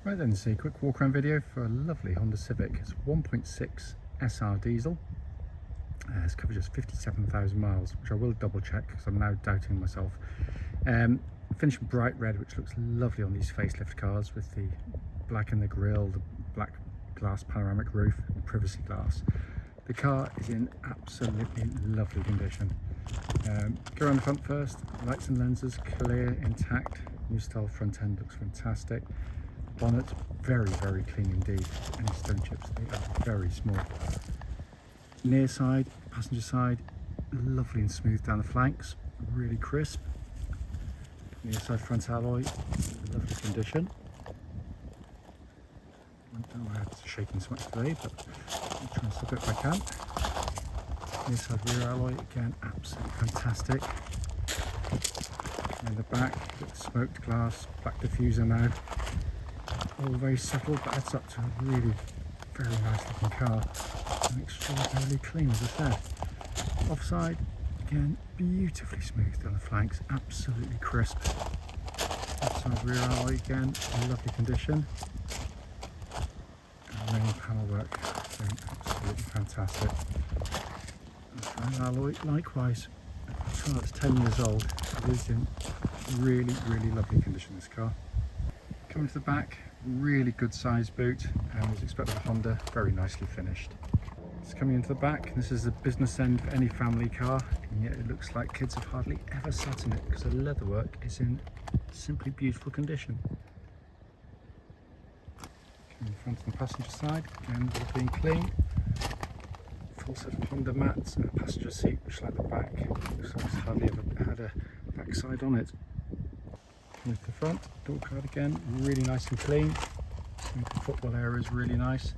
Right then, this is a quick walk around video for a lovely Honda Civic. It's 1.6 SR diesel. It's covered just 57,000 miles, which I will double check because I'm now doubting myself. Finished bright red, which looks lovely on these facelift cars with the black in the grille, the black glass panoramic roof and privacy glass. The car is in absolutely lovely condition. Go around the front first. Lights and lenses clear, intact. New style front end looks fantastic. Bonnet very clean indeed. Any stone chips, they are very small. Near side, passenger side, lovely and smooth down the flanks, really crisp. Near side front alloy, lovely condition. I don't know why it's shaking so much today, but I'll try and stop it if I can. Near side rear alloy, again, absolutely fantastic. In the back, smoked glass, black diffuser now. All very subtle, but adds up to a really very nice looking car and extraordinarily clean, as I said. Offside, again, beautifully smooth down the flanks, absolutely crisp. Offside rear alloy, again, lovely condition. And main panel work, again, absolutely fantastic. Front alloy, likewise. So it's 10 years old, it is in really lovely condition, this car. Coming to the back, really good size boot, and as expected, a Honda, very nicely finished. It's coming into the back. This is the business end of any family car, and yet it looks like kids have hardly ever sat in it because the leatherwork is in simply beautiful condition. Coming in front of the passenger side, again, all being clean. Full set of Honda mats and a passenger seat, which like the back, looks like it's hardly ever had a backside on it. Coming to the front, door card again, really nice and clean. The footwell area is really nice.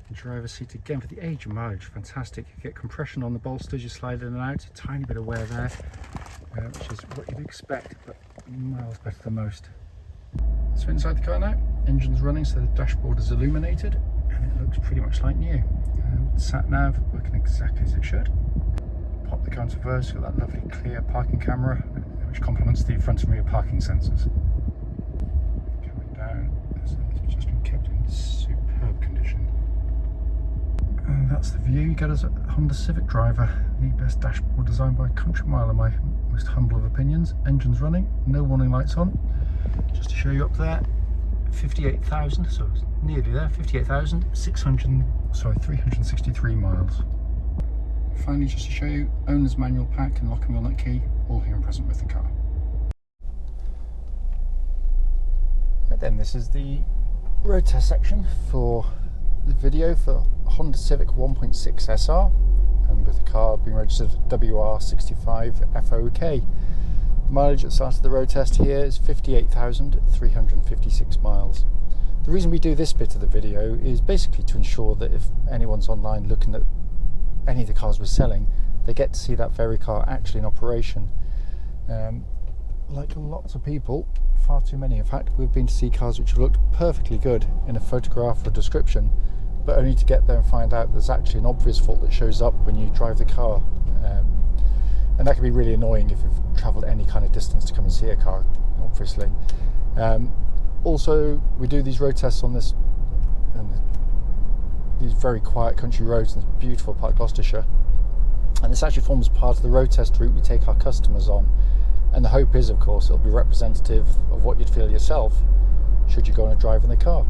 The driver's seat again, for the age and mileage, fantastic. You get compression on the bolsters, you slide in and out, a tiny bit of wear there, which is what you'd expect, but miles better than most. So inside the car now, engine's running, so the dashboard is illuminated, and it looks pretty much like new. Sat nav working exactly as it should. Pop the car into reverse, got that lovely clear parking camera, which complements the front and rear parking sensors. Coming down, it's just been kept in superb condition. And that's the view you get as a Honda Civic driver. The best dashboard designed by a country mile, in my most humble of opinions. Engine's running, no warning lights on. Just to show you up there, 58,000, so it's nearly there, 363 miles. Finally, just to show you, owner's manual pack and lock and wheel nut key, all here and present with the car. Right then, this is the road test section for the video for Honda Civic 1.6 SR, and with the car being registered WR65FOK. The mileage that started the road test here is 58,356 miles. The reason we do this bit of the video is basically to ensure that if anyone's online looking at any of the cars we're selling, they get to see that very car actually in operation. Like lots of people, far too many in fact, we've been to see cars which have looked perfectly good in a photograph or description, but only to get there and find out there's actually an obvious fault that shows up when you drive the car. And that can be really annoying if you've travelled any kind of distance to come and see a car, obviously. Also, we do these road tests on these very quiet country roads in this beautiful part of Gloucestershire, and this actually forms part of the road test route we take our customers on, and the hope is, of course, it'll be representative of what you'd feel yourself should you go on a drive in the car.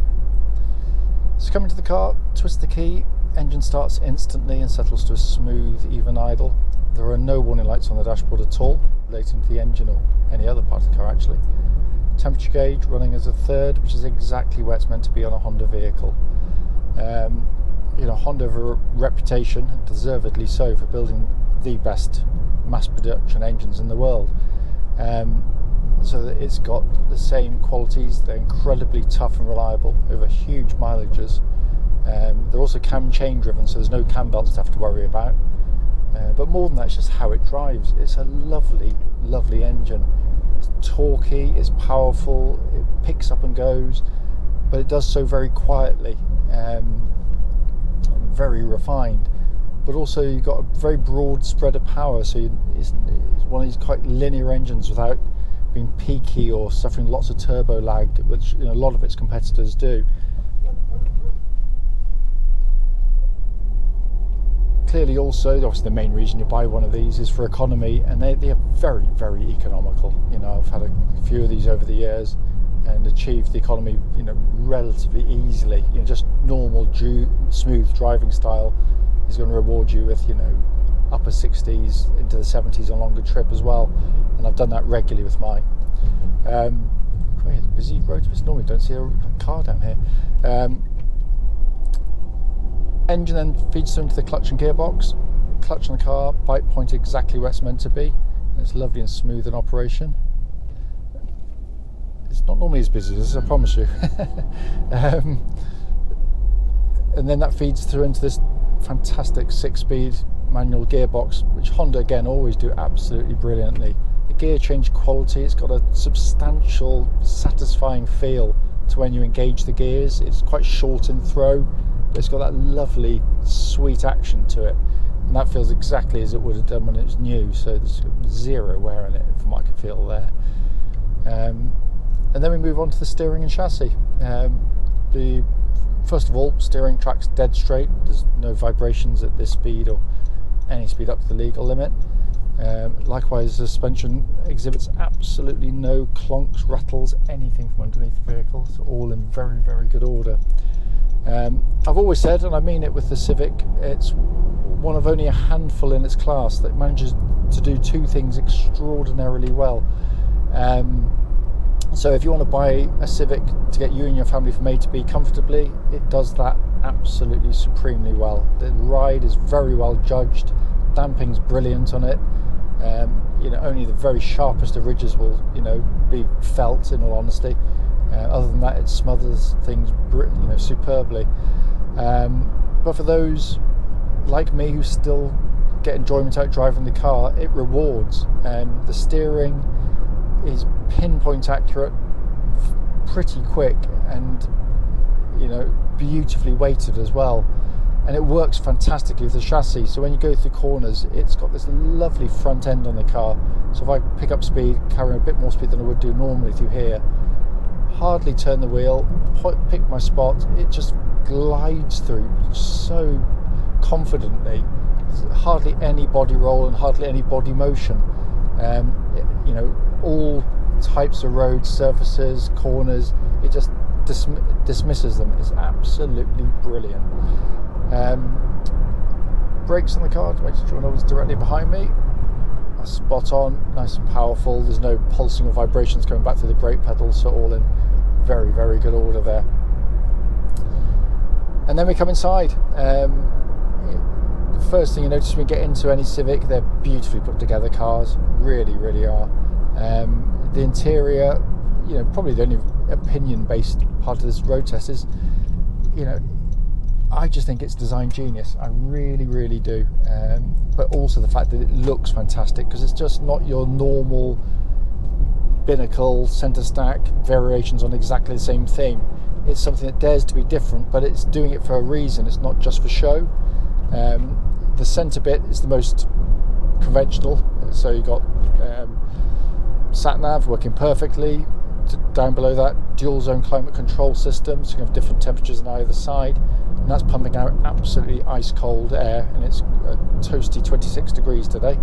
So coming to the car, twist the key, engine starts instantly and settles to a smooth, even idle. There are no warning lights on the dashboard at all relating to the engine or any other part of the car actually. Temperature gauge running as a third, which is exactly where it's meant to be on a Honda vehicle. You know, Honda have a reputation, and deservedly so, for building the best mass production engines in the world. So that it's got the same qualities. They're incredibly tough and reliable over huge mileages. They're also cam chain driven, so there's no cam belts to have to worry about. But more than that, it's just how it drives. It's a lovely engine. It's torquey, it's powerful, it picks up and goes, but it does so very quietly, very refined. But also you've got a very broad spread of power, so it's one of these quite linear engines without being peaky or suffering lots of turbo lag, which a lot of its competitors do. Clearly also, obviously the main reason you buy one of these is for economy, and they are very, very economical. I've had a few of these over the years and achieved the economy relatively easily. Just normal smooth driving style is going to reward you with upper 60s into the 70s on longer trip as well, and I've done that regularly with mine. Great, it's busy road. Normally don't see a car down here. Engine then feeds through into the clutch and gearbox. Clutch on the car, bike pointed exactly where it's meant to be, and it's lovely and smooth in operation. It's not normally as busy as this, I promise you. And then that feeds through into this fantastic 6-speed manual gearbox, which Honda again always do absolutely brilliantly. The gear change quality, it's got a substantial, satisfying feel to when you engage the gears. It's quite short in throw, but it's got that lovely, sweet action to it, and that feels exactly as it would have done when it was new. So there's zero wear in it, from what I can feel there. And then we move on to the steering and chassis. First of all, steering track's dead straight. There's no vibrations at this speed or any speed up to the legal limit. Likewise, the suspension exhibits absolutely no clonks, rattles, anything from underneath the vehicle. It's all in very, very good order. I've always said, and I mean it with the Civic, it's one of only a handful in its class that manages to do two things extraordinarily well. So if you want to buy a Civic to get you and your family from A to B comfortably, it does that absolutely supremely well. The ride is very well judged, damping's brilliant on it. Only the very sharpest of ridges will be felt, in all honesty. Other than that, it smothers things superbly. But for those like me who still get enjoyment out driving the car, it rewards. The steering is pinpoint accurate, pretty quick, and beautifully weighted as well, and it works fantastically with the chassis. So when you go through corners, it's got this lovely front end on the car, so if I pick up speed, carrying a bit more speed than I would do normally through here, hardly turn the wheel, pick my spot, it just glides through so confidently. There's hardly any body roll and hardly any body motion. All types of road surfaces, corners, it just dismisses them. It's absolutely brilliant. Brakes on the car, to make sure no one's directly behind me, are spot on, nice and powerful. There's no pulsing or vibrations coming back through the brake pedals, so all in very, very good order there. And then we come inside. The first thing you notice when you get into any Civic, they're beautifully put together cars, really, really are. The interior, probably the only opinion-based part of this road test is, I just think it's design genius. I really, really do. But also the fact that it looks fantastic, because it's just not your normal binnacle, centre stack variations on exactly the same thing. It's something that dares to be different, but it's doing it for a reason. It's not just for show. The centre bit is the most conventional, so you've got sat-nav working perfectly. Down below that, dual zone climate control system, so you can have different temperatures on either side, and that's pumping out absolutely ice cold air, and it's a toasty 26 degrees today.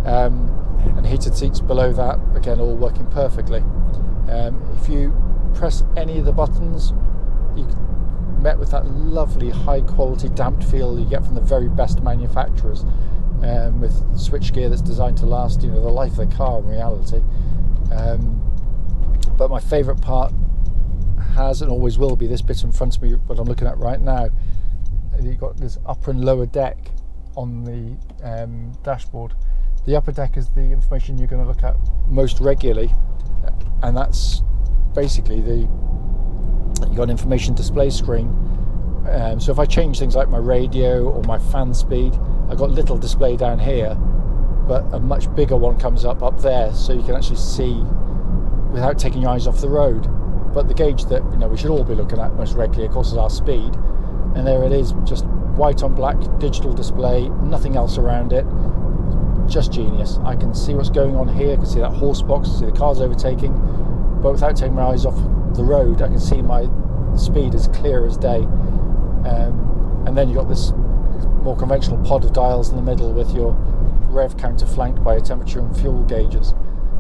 And heated seats below that, again, all working perfectly. If you press any of the buttons, you met with that lovely high quality damped feel you get from the very best manufacturers, with switchgear that's designed to last the life of the car in reality. But my favourite part has and always will be this bit in front of me, what I'm looking at right now. You've got this upper and lower deck on the dashboard. The upper deck is the information you're going to look at most regularly, and that's basically you've got an information display screen. So if I change things like my radio or my fan speed, I've got a little display down here, but a much bigger one comes up there, so you can actually see without taking your eyes off the road. But the gauge that we should all be looking at most regularly, of course, is our speed, and there it is, just white on black digital display, nothing else around it. just genius. I can see what's going on here, I can see that horse box, I can see the cars overtaking, but without taking my eyes off the road, I can see my speed as clear as day. And then you've got this more conventional pod of dials in the middle with your rev counter flanked by your temperature and fuel gauges.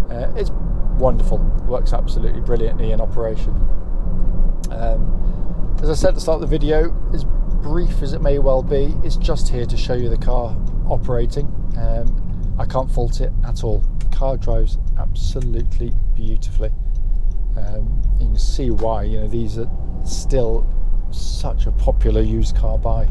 It's wonderful, works absolutely brilliantly in operation. As I said at the start of the video, as brief as it may well be, it's just here to show you the car operating. I can't fault it at all. The car drives absolutely beautifully. You can see why, these are still such a popular used car buy.